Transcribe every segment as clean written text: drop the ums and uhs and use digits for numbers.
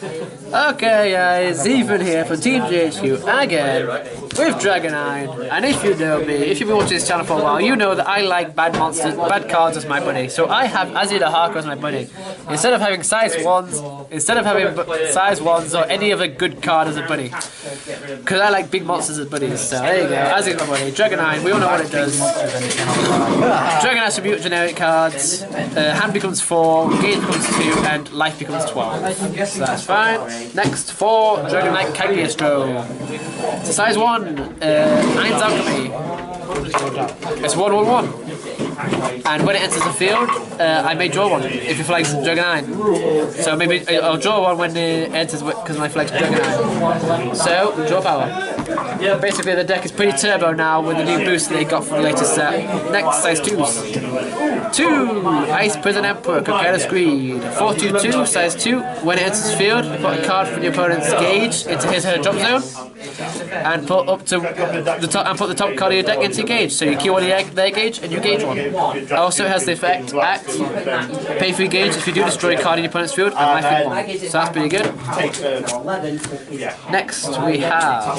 Okay guys, Ethan here from Team JHQ again with Dragonine. And if you know me, if you've been watching this channel for a while, you know that I like bad monsters, bad cards as my buddy. So I have Azzy the Harker as my buddy. Instead of having size 1s or any other good card as a buddy. Because I like big monsters as buddies. So there you go, Azzy's my buddy. Dragonine, we all know what it does. Dragonine attribute generic cards, hand becomes 4, gauge becomes 2, and life becomes 12. So that's fine. Next, 4 Dragonite Cagliostro. It's a size 1, Ein's Alchemy. It's 1/1/1. And when it enters the field, I may draw one if it flags Dragonine. So maybe I'll draw one when it enters because my flag's Dragonine. So, draw power. Basically the deck is pretty turbo now with the new boost they got from the latest set. Next, size 2s. 2 Ice Prison Emperor, Careless Greed. 4/2/2, size 2. When it enters the field, put a card from your opponent's gauge into his or her drop zone. And put up to the top and put the top card of your deck into your gauge. So you key one of their gauge and you gauge one. Also it has the effect act, pay 3 gauge if you do destroy a card in your opponent's field and life in 1. So that's pretty good. Next we have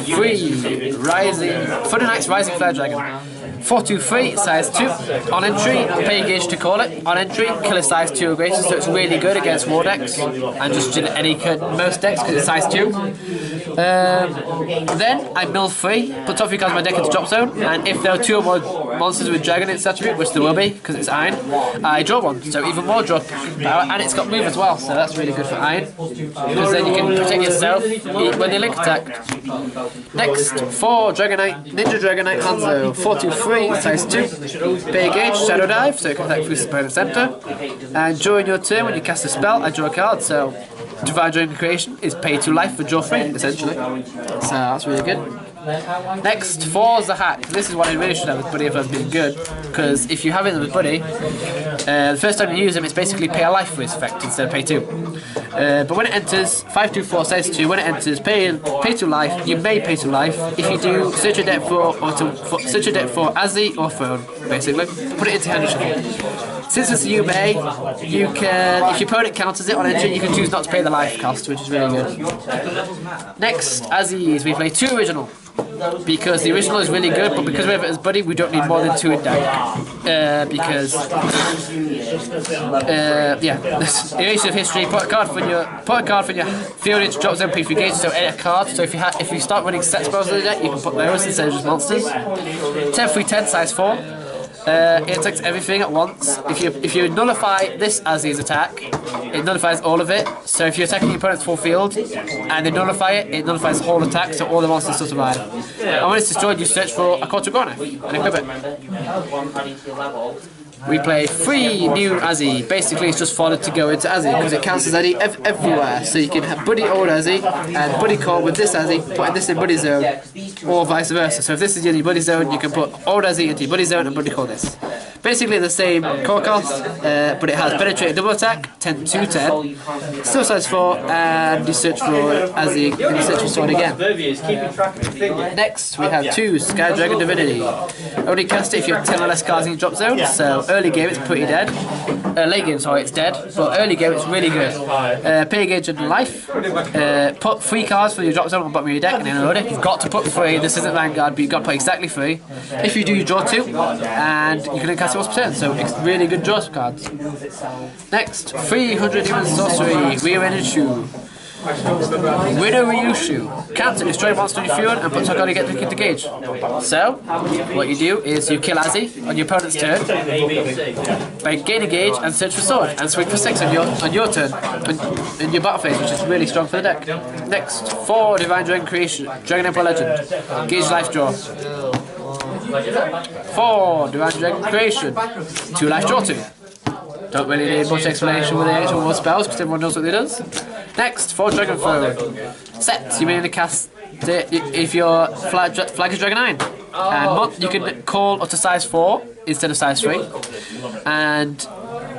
3 Rising Thunder Knight's Rising Flare Dragon. 4/2/3, size 2. On entry, pay a gauge to call it. On entry, kill a size 2 aggression, so it's really good against war decks and just most decks because it's size 2. Then I mill 3, put top 3 cards of my deck into drop zone, and if there are 2 or more monsters with Dragon in its attribute, which there will be because it's Iron, I draw one, so even more draw power, and it's got move as well, so that's really good for Iron because then you can protect yourself when they link attack. Next, 4 Ninja Dragonite Hanzo. 4/2/3, size 2. Pay a gauge, Shadow Dive, so you can attack through the opponent's center. And during your turn, when you cast a spell, I draw a card, so Divine Dragon Creation is pay 2 life for draw 3, essentially. So that's really good. Next, 4 Zahak. This is what I really should have with Buddy if I was being good, because if you have it with Buddy, the first time you use him, it's basically pay a life for his effect instead of pay 2. But when it enters, 5/2/4, size 2, when it enters, pay 2 life, you may pay 2 life. If you do, search your deck for Azzy or Throne, basically. Put it into hand and shuffle. Since it's you can, if your opponent counters it on entry, you can choose not to pay the life cost, which is really good. Next, Azzy's, we play 2 original. Because the original is really good, but because we have it as Buddy, we don't need more than 2 in deck. Erasure of history. Put a card from your field into drop zone, pay 3 gauge, so edit a card. So if you start running set spells in the deck, you can put those instead of just monsters. 10/3/10, size 4. It attacks everything at once. If you nullify this Azzy's attack, it nullifies all of it. So if you're attacking your opponent's full field and they nullify it, it nullifies the whole attack, so all the monsters still survive. And when it's destroyed, you search for a Cortogorna and equip it. We play 3 new Azzy. Basically, it's just followed to go into Azzy because it counts as Azzy everywhere. So you can have Buddy old Azzy and Buddy core with this Azzy, putting this in Buddy zone, or vice versa. So if this is in your Buddy zone, you can put old Azzy into your Buddy zone and Buddy core this. Basically the same core cost, but it has penetrating double attack, 10/2/10, still size 4, and you search for Azzy and you search for sword again. Next, we have 2 Sky Dragon Divinity. Only cast it if you have 10 or less cards in your drop zone, so early game it's pretty dead. Late game, sorry, it's dead, but early game it's really good. Pay a gauge and life. Put 3 cards for your drop zone on the bottom of your deck and then load it. You've got to put 3, this isn't Vanguard, but you've got to put exactly 3. If you do, you draw 2, and you can cast it once per turn, so it's really good draw cards. Next, 300 human sorcery, Ryushu. Widow Ryushu. Counter, destroy a monster on your field and put target get into gauge. So, what you do is you kill Azzy on your opponent's turn by gaining gauge and search for sword and swing for 6 on your turn in your battle phase, which is really strong for the deck. Next, 4 Divine Dragon Creation, Dragon Emperor Legend. Gauge life draw. 4 Divine Dragon Creation, 2 life draw 2. Don't really need much explanation with the actual war spells because everyone knows what it does. Next, 4 Dragon Throne. Set, you may only cast it if your flag is Dragonine. And you can call up to size 4 instead of size 3. And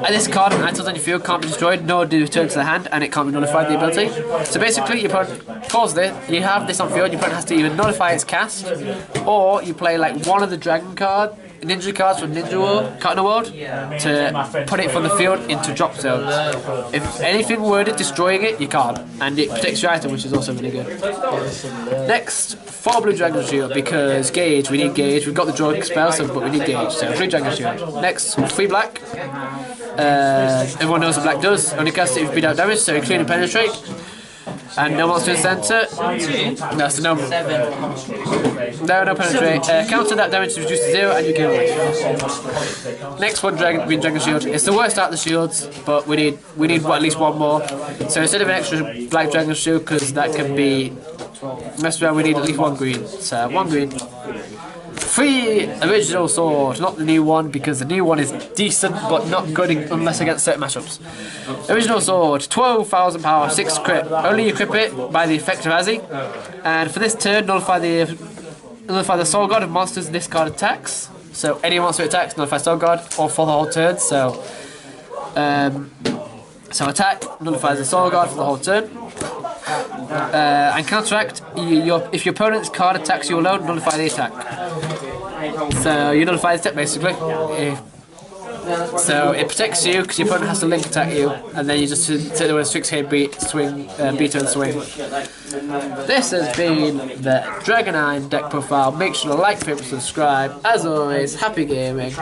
this card and items on your field can't be destroyed, nor do return to the hand, and it can't be nullified, the ability. So basically, your opponent calls this, you have this on field, your opponent has to either nullify its cast, or you play like one of the dragon card ninja cards from Ninja War, Cotton World to put it from the field into drop zones. If anything worded destroying it, you can't, and it protects your item, which is also really good. Next, 4 blue Dragon Shield, because Gauge, we need Gauge. We've got the drawing spell, but we need Gauge, so blue Dragon Shield. Next, 3 black. Everyone knows what black does. Only casts it if you beat out damage, so including Penetrate. And no monster in center. That's the no. No Penetrate. Counter that damage is reduced to 0 and you gain life. Next one, Green Dragon Shield. It's the worst out of the shields, but we need at least one more. So instead of an extra Black Dragon Shield, because that can be messed around, we need at least 1 green. So 1 green. 3 original sword, not the new one, because the new one is decent but not good unless against certain matchups. Original sword, 12,000 power, 6 crit. Only equip it by the effect of Azzy. And for this turn, nullify the Soul God of monsters discard attacks. So any monster attacks, nullify Soul God, or for the whole turn. So attack nullifies the Soul God for the whole turn. And counteract, if your opponent's card attacks you alone, nullify the attack. So you nullify the attack basically. So it protects you because your opponent has to link attack you, and then you just sit there with a 6k beater and swing. This has been the Dragonine deck profile. Make sure to like, favorite, subscribe. As always, happy gaming.